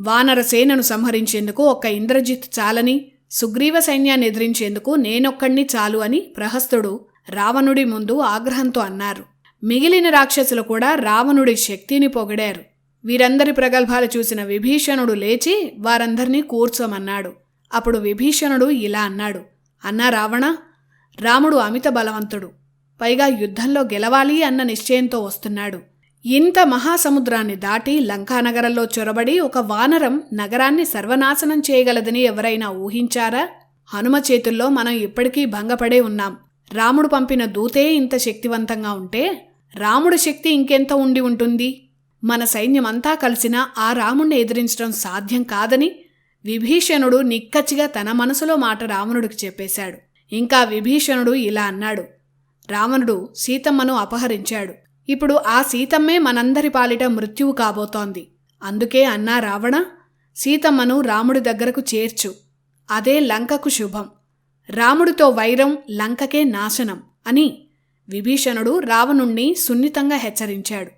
వానరసేనను సంహరించేందుకు ఒక్క ఇంద్రజిత్ చాలని, సుగ్రీవ సైన్యాన్ని ఎదిరించేందుకు నేనొక్కణ్ణి చాలు అని ప్రహస్తుడు రావణుడి ముందు ఆగ్రహంతో అన్నారు. మిగిలిన రాక్షసులు కూడా రావణుడి శక్తిని పొగిడారు. వీరందరి ప్రగల్భాలు చూసిన విభీషణుడు లేచి వారందర్నీ కూర్చోమన్నాడు. అప్పుడు విభీషణుడు ఇలా అన్నాడు: అన్నా రావణ, రాముడు అమిత బలవంతుడు, పైగా యుద్ధంలో గెలవాలి అన్న నిశ్చయంతో వస్తున్నాడు. ఇంత మహాసముద్రాన్ని దాటి లంకానగరంలో చొరబడి ఒక వానరం నగరాన్ని సర్వనాశనం చేయగలదని ఎవరైనా ఊహించారా? హనుమ చేతుల్లో మనం ఇప్పటికీ భంగపడే ఉన్నాం. రాముడు పంపిన దూతే ఇంత శక్తివంతంగా ఉంటే రాముడి శక్తి ఇంకెంత ఉండి ఉంటుంది? మన సైన్యమంతా కలిసినా ఆ రాముణ్ణి ఎదిరించడం సాధ్యం కాదని విభీషణుడు నిక్కచ్చిగా తన మనసులో మాట రావణుడికి చెప్పేశాడు. ఇంకా విభీషణుడు ఇలా అన్నాడు: రావణుడు సీతమ్మను అపహరించాడు. ఇప్పుడు ఆ సీతమ్మే మనందరి పాలిట మృత్యువు కాబోతోంది. అందుకే అన్నా రావణ, సీతమ్మను రాముడి దగ్గరకు చేర్చు. అదే లంకకు శుభం. రాముడితో వైరం లంకకే నాశనం అని విభీషణుడు రావణుణ్ణి సున్నితంగా హెచ్చరించాడు.